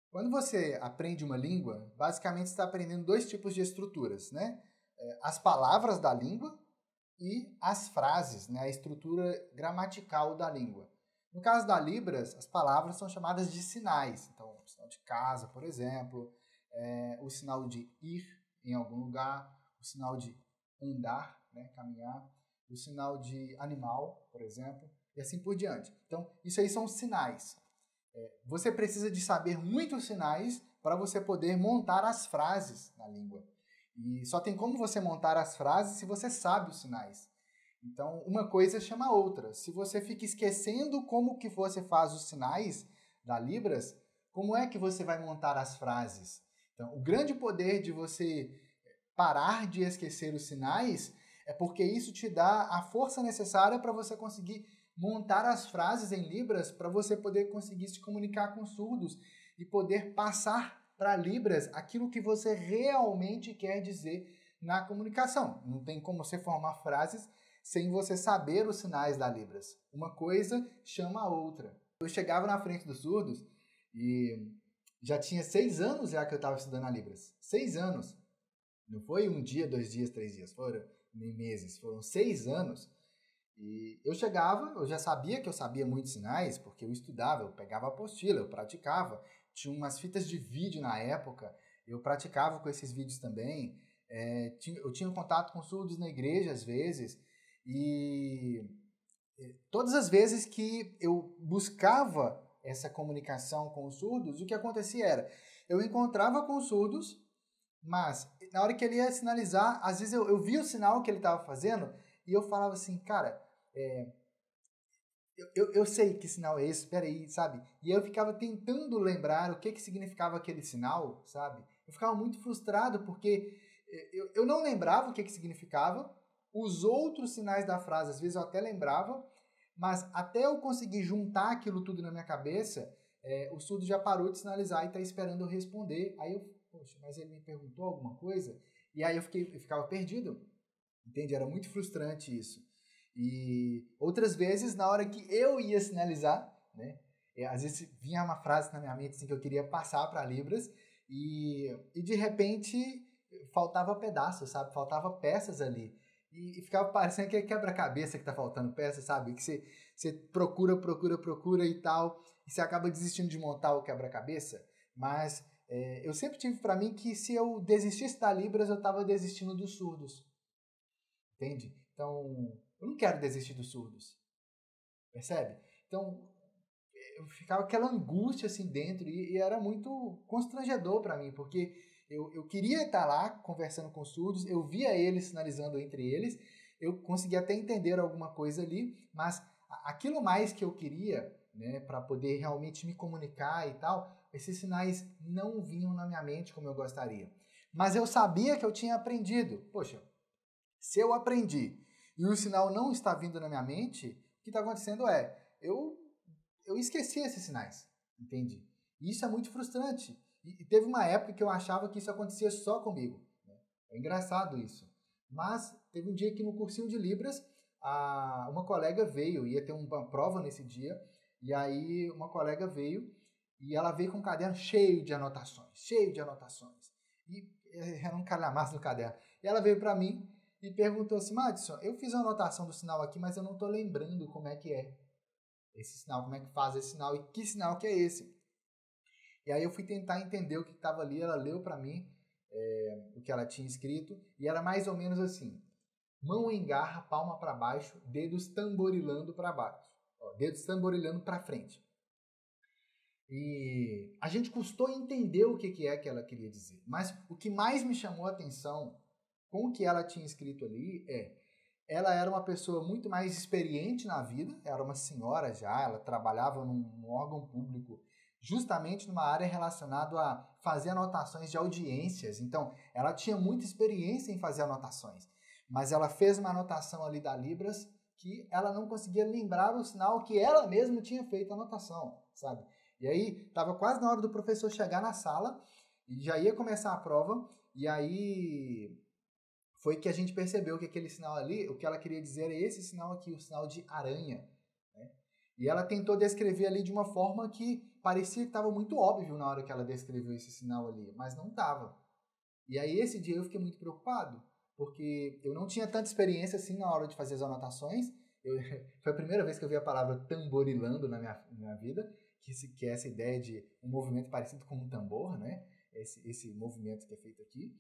Quando você aprende uma língua, basicamente você está aprendendo dois tipos de estruturas, né? As palavras da língua e as frases, né? A estrutura gramatical da língua. No caso da Libras, as palavras são chamadas de sinais. Então, o sinal de casa, por exemplo, o sinal de ir em algum lugar, o sinal de andar, né? Caminhar, o sinal de animal, por exemplo, e assim por diante. Então, isso aí são sinais. Você precisa de saber muitos sinais para você poder montar as frases na língua. E só tem como você montar as frases se você sabe os sinais. Então, uma coisa chama a outra. Se você fica esquecendo como que você faz os sinais da Libras, como é que você vai montar as frases? Então, o grande poder de você parar de esquecer os sinais é porque isso te dá a força necessária para você conseguir montar as frases em Libras para você poder conseguir se comunicar com surdos e poder passar para Libras aquilo que você realmente quer dizer na comunicação. Não tem como você formar frases sem você saber os sinais da Libras. Uma coisa chama a outra. Eu chegava na frente dos surdos e já tinha 6 anos já que eu estava estudando a Libras. 6 anos. Não foi um dia, 2 dias, 3 dias. Foram meses. Foram 6 anos. E eu chegava, eu já sabia que eu sabia muitos sinais, porque eu estudava, eu pegava a apostila, eu praticava. Tinha umas fitas de vídeo na época, eu praticava com esses vídeos também. Eu tinha contato com surdos na igreja, às vezes, e todas as vezes que eu buscava essa comunicação com os surdos, o que acontecia era, eu encontrava com os surdos, mas na hora que ele ia sinalizar, às vezes eu via o sinal que ele estava fazendo, e eu falava assim, cara, eu sei que sinal é esse, espera aí, sabe? E eu ficava tentando lembrar o que significava aquele sinal, sabe? Eu ficava muito frustrado porque eu não lembrava o que significava, os outros sinais da frase, às vezes eu até lembrava, mas até eu conseguir juntar aquilo tudo na minha cabeça, o surdo já parou de sinalizar e está esperando eu responder. Aí eu, poxa, mas ele me perguntou alguma coisa? E aí eu ficava perdido, entende? Era muito frustrante isso. E outras vezes, na hora que eu ia sinalizar, né? Às vezes vinha uma frase na minha mente assim, que eu queria passar para Libras e de repente faltava pedaços, sabe? Faltava peças ali. E ficava parecendo que é quebra-cabeça que tá faltando peças, sabe? Que você procura e tal, e você acaba desistindo de montar o quebra-cabeça. Mas eu sempre tive para mim que se eu desistisse da Libras, eu tava desistindo dos surdos. Entende? Então, eu não quero desistir dos surdos. Percebe? Então, eu ficava aquela angústia assim dentro e era muito constrangedor para mim, porque eu queria estar lá conversando com os surdos, eu via eles sinalizando entre eles, eu conseguia até entender alguma coisa ali, mas aquilo mais que eu queria, né, para poder realmente me comunicar e tal, esses sinais não vinham na minha mente como eu gostaria. Mas eu sabia que eu tinha aprendido. Poxa, se eu aprendi e o sinal não está vindo na minha mente, o que está acontecendo é, eu esqueci esses sinais, entende? E isso é muito frustrante. E teve uma época que eu achava que isso acontecia só comigo. Né? É engraçado isso. Mas teve um dia que no cursinho de Libras, uma colega veio, ia ter uma prova nesse dia, e aí uma colega veio, e ela veio com um caderno cheio de anotações. E era um calhamaço no caderno. E ela veio para mim e perguntou assim, Madison, eu fiz a anotação do sinal aqui, mas eu não estou lembrando como é que é esse sinal, como é que faz esse sinal e que sinal que é esse. E aí eu fui tentar entender o que estava ali, ela leu para mim o que ela tinha escrito, e era mais ou menos assim, mão em garra, palma para baixo, dedos tamborilando para baixo, dedos tamborilando para frente. E a gente custou entender o que é que ela queria dizer, mas o que mais me chamou a atenção com o que ela tinha escrito ali ela era uma pessoa muito mais experiente na vida, era uma senhora já, ela trabalhava num órgão público, justamente numa área relacionada a fazer anotações de audiências. Então, ela tinha muita experiência em fazer anotações, mas ela fez uma anotação ali da Libras que ela não conseguia lembrar o sinal que ela mesma tinha feito a anotação, sabe? E aí, estava quase na hora do professor chegar na sala e já ia começar a prova, e aí foi que a gente percebeu que aquele sinal ali, o que ela queria dizer é esse sinal aqui, o sinal de aranha. Né? E ela tentou descrever ali de uma forma que parecia que estava muito óbvio na hora que ela descreveu esse sinal ali, mas não estava. E aí esse dia eu fiquei muito preocupado, porque eu não tinha tanta experiência assim na hora de fazer as anotações. Foi a primeira vez que eu vi a palavra tamborilando na minha vida, que é essa ideia de um movimento parecido com um tambor, né? Esse movimento que é feito aqui.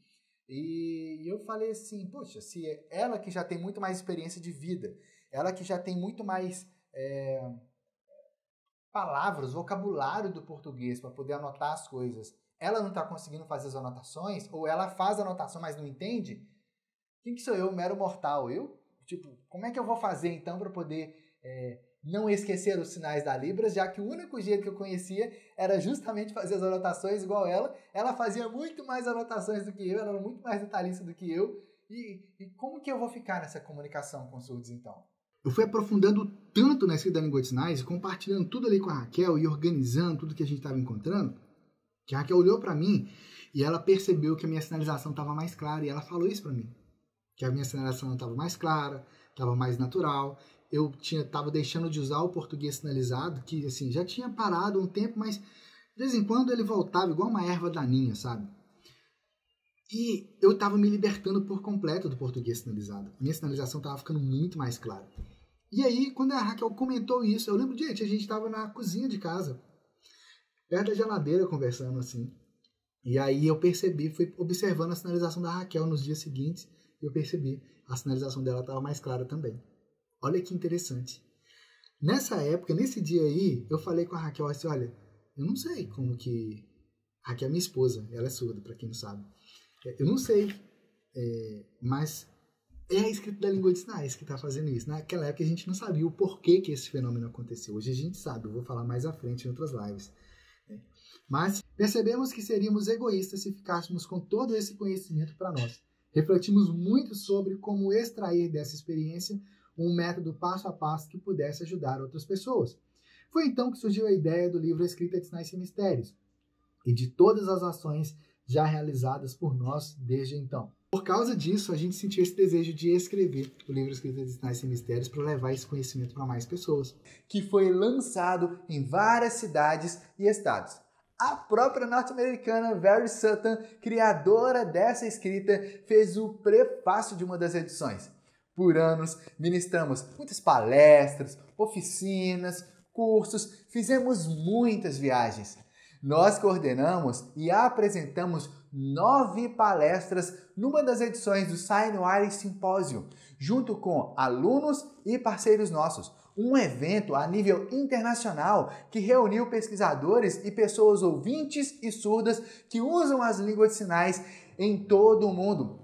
E eu falei assim, poxa, se ela que já tem muito mais experiência de vida, ela que já tem muito mais palavras, vocabulário do português para poder anotar as coisas, ela não está conseguindo fazer as anotações, ou ela faz a anotação, mas não entende, quem que sou eu, mero mortal? Tipo, como é que eu vou fazer então para poder não esquecer os sinais da Libras, já que o único jeito que eu conhecia era justamente fazer as anotações igual ela fazia muito mais anotações do que eu, ela era muito mais detalhista do que eu, e como que eu vou ficar nessa comunicação com surdos então? Eu fui aprofundando tanto na escrita da língua de sinais, compartilhando tudo ali com a Raquel e organizando tudo que a gente estava encontrando, que a Raquel olhou para mim e ela percebeu que a minha sinalização estava mais clara, e ela falou isso para mim, que a minha sinalização estava mais clara, estava mais natural. Eu estava deixando de usar o português sinalizado, que assim, já tinha parado um tempo, mas de vez em quando ele voltava igual uma erva daninha, sabe? E eu estava me libertando por completo do português sinalizado. Minha sinalização estava ficando muito mais clara. E aí, quando a Raquel comentou isso, eu lembro, gente, a gente estava na cozinha de casa, perto da geladeira, conversando assim. E aí eu percebi, fui observando a sinalização da Raquel nos dias seguintes, e eu percebi, a sinalização dela estava mais clara também. Olha que interessante. Nessa época, nesse dia aí, eu falei com a Raquel assim, olha, eu não sei como que... A Raquel é minha esposa, ela é surda, para quem não sabe. Eu não sei, mas é a escrita da língua de sinais que está fazendo isso. Naquela época a gente não sabia o porquê que esse fenômeno aconteceu. Hoje a gente sabe, eu vou falar mais à frente em outras lives. Mas percebemos que seríamos egoístas se ficássemos com todo esse conhecimento para nós. Refletimos muito sobre como extrair dessa experiência um método passo a passo que pudesse ajudar outras pessoas. Foi então que surgiu a ideia do livro Escrita de Sinais e Mistérios e de todas as ações já realizadas por nós desde então. Por causa disso, a gente sentiu esse desejo de escrever o livro Escrita de Sinais e Mistérios para levar esse conhecimento para mais pessoas. Que foi lançado em várias cidades e estados. A própria norte-americana Very Sutton, criadora dessa escrita, fez o prefácio de uma das edições. Por anos, ministramos muitas palestras, oficinas, cursos, fizemos muitas viagens. Nós coordenamos e apresentamos 9 palestras numa das edições do Signwriting Symposium, junto com alunos e parceiros nossos. Um evento a nível internacional que reuniu pesquisadores e pessoas ouvintes e surdas que usam as línguas de sinais em todo o mundo.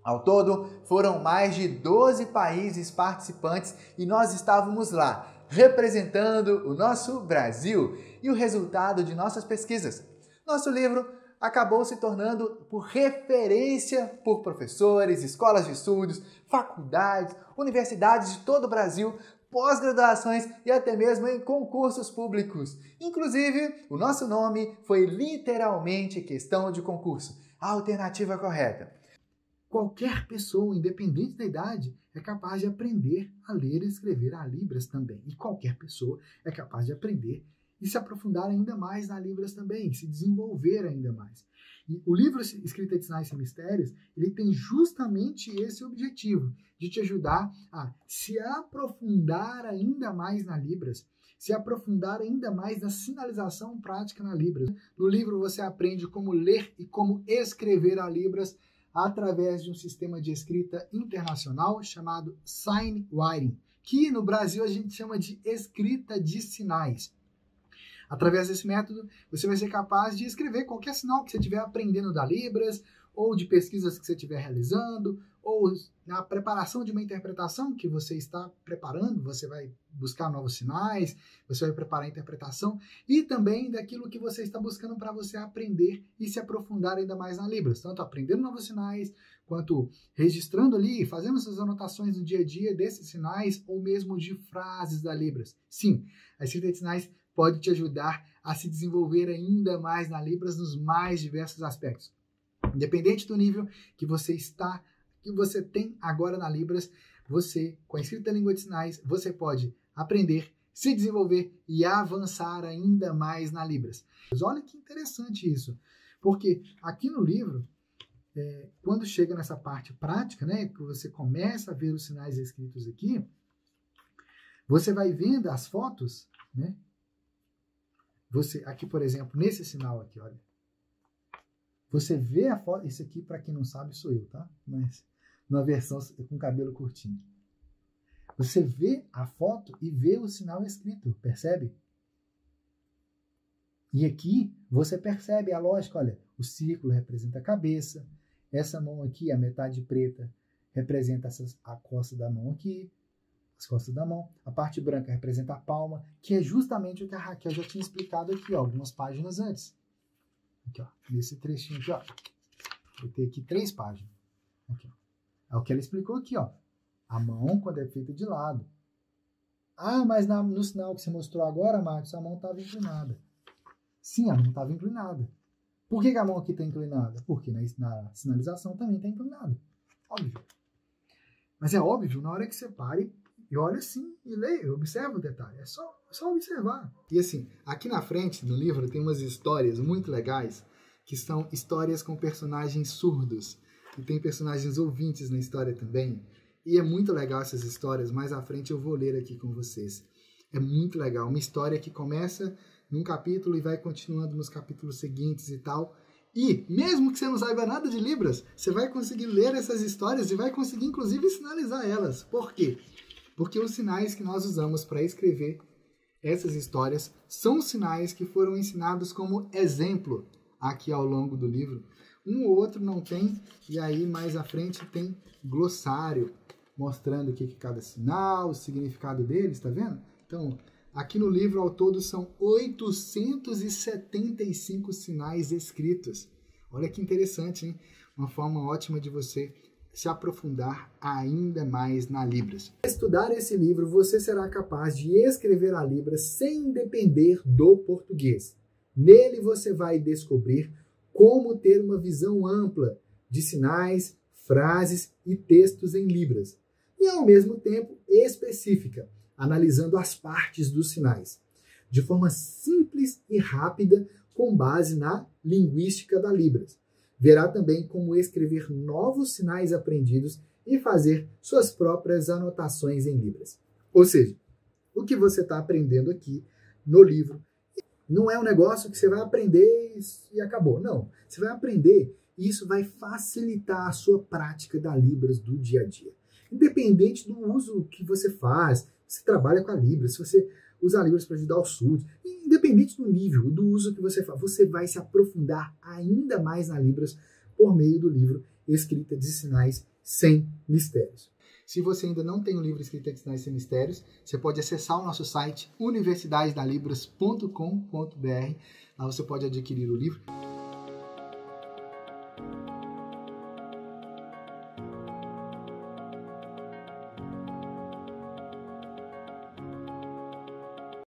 Ao todo, foram mais de 12 países participantes e nós estávamos lá, representando o nosso Brasil e o resultado de nossas pesquisas. Nosso livro acabou se tornando por referência por professores, escolas de estudos, faculdades, universidades de todo o Brasil, pós-graduações e até mesmo em concursos públicos. Inclusive, o nosso nome foi literalmente questão de concurso, a alternativa correta. Qualquer pessoa, independente da idade, é capaz de aprender a ler e escrever a Libras também. E qualquer pessoa é capaz de aprender e se aprofundar ainda mais na Libras também, se desenvolver ainda mais. E o livro Escrita de Sinais e Mistérios, ele tem justamente esse objetivo, de te ajudar a se aprofundar ainda mais na Libras, se aprofundar ainda mais na sinalização prática na Libras. No livro você aprende como ler e como escrever a Libras através de um sistema de escrita internacional chamado Signwriting, que no Brasil a gente chama de escrita de sinais. Através desse método, você vai ser capaz de escrever qualquer sinal que você estiver aprendendo da Libras, ou de pesquisas que você estiver realizando, ou na preparação de uma interpretação que você está preparando, você vai buscar novos sinais, você vai preparar a interpretação, e também daquilo que você está buscando para você aprender e se aprofundar ainda mais na Libras, tanto aprendendo novos sinais, quanto registrando ali, fazendo essas anotações no dia a dia desses sinais, ou mesmo de frases da Libras. Sim, a escrita de sinais pode te ajudar a se desenvolver ainda mais na Libras nos mais diversos aspectos. Independente do nível que você está, que você tem agora na Libras, você, com a escrita da língua de sinais, você pode aprender, se desenvolver e avançar ainda mais na Libras. Mas olha que interessante isso, porque aqui no livro, quando chega nessa parte prática, né, que você começa a ver os sinais escritos aqui, você vai vendo as fotos, né? Aqui, por exemplo, nesse sinal aqui, olha. Você vê a foto, isso aqui, para quem não sabe, sou eu, tá? Mas numa versão com cabelo curtinho. Você vê a foto e vê o sinal escrito, percebe? E aqui você percebe a lógica, olha, o círculo representa a cabeça, essa mão aqui, a metade preta, representa a costa da mão aqui, as costas da mão, a parte branca representa a palma, que é justamente o que a Raquel já tinha explicado aqui, ó, algumas páginas antes. Aqui, ó, nesse trechinho aqui, ó. Vou ter aqui 3 páginas. Aqui, ó. É o que ela explicou aqui, ó. A mão, quando é feita de lado. Ah, mas no sinal que você mostrou agora, Marcos, a mão estava inclinada. Sim, a mão estava inclinada. Por que a mão aqui está inclinada? Porque na sinalização também está inclinada. Óbvio. Mas é óbvio, na hora que você pare e olha assim e leia, observa o detalhe. É só observar. E assim, aqui na frente do livro tem umas histórias muito legais, que são histórias com personagens surdos. E tem personagens ouvintes na história também. E é muito legal essas histórias. Mais à frente eu vou ler aqui com vocês. É muito legal. Uma história que começa num capítulo e vai continuando nos capítulos seguintes e tal. E, mesmo que você não saiba nada de Libras, você vai conseguir ler essas histórias e vai conseguir, inclusive, sinalizar elas. Por quê? Porque os sinais que nós usamos para escrever essas histórias são sinais que foram ensinados como exemplo aqui ao longo do livro. Um ou outro não tem, e aí mais à frente tem glossário, mostrando o que é cada sinal, o significado deles, tá vendo? Então, aqui no livro, ao todo, são 875 sinais escritos. Olha que interessante, hein? Uma forma ótima de você se aprofundar ainda mais na Libras. Ao estudar esse livro, você será capaz de escrever a Libras sem depender do português. Nele você vai descobrir como ter uma visão ampla de sinais, frases e textos em Libras, e ao mesmo tempo específica, analisando as partes dos sinais, de forma simples e rápida, com base na linguística da Libras. Verá também como escrever novos sinais aprendidos e fazer suas próprias anotações em Libras. Ou seja, o que você está aprendendo aqui no livro não é um negócio que você vai aprender e acabou. Não, você vai aprender e isso vai facilitar a sua prática da Libras do dia a dia. Independente do uso que você faz, se trabalha com a Libras, se você usa a Libras para ajudar o surdo, independente do nível, do uso que você faz, você vai se aprofundar ainda mais na Libras por meio do livro Escrita de Sinais Sem Mistérios. Se você ainda não tem o livro Escrita de Sinais Sem Mistérios, você pode acessar o nosso site universidadedalibras.com.br. Lá você pode adquirir o livro.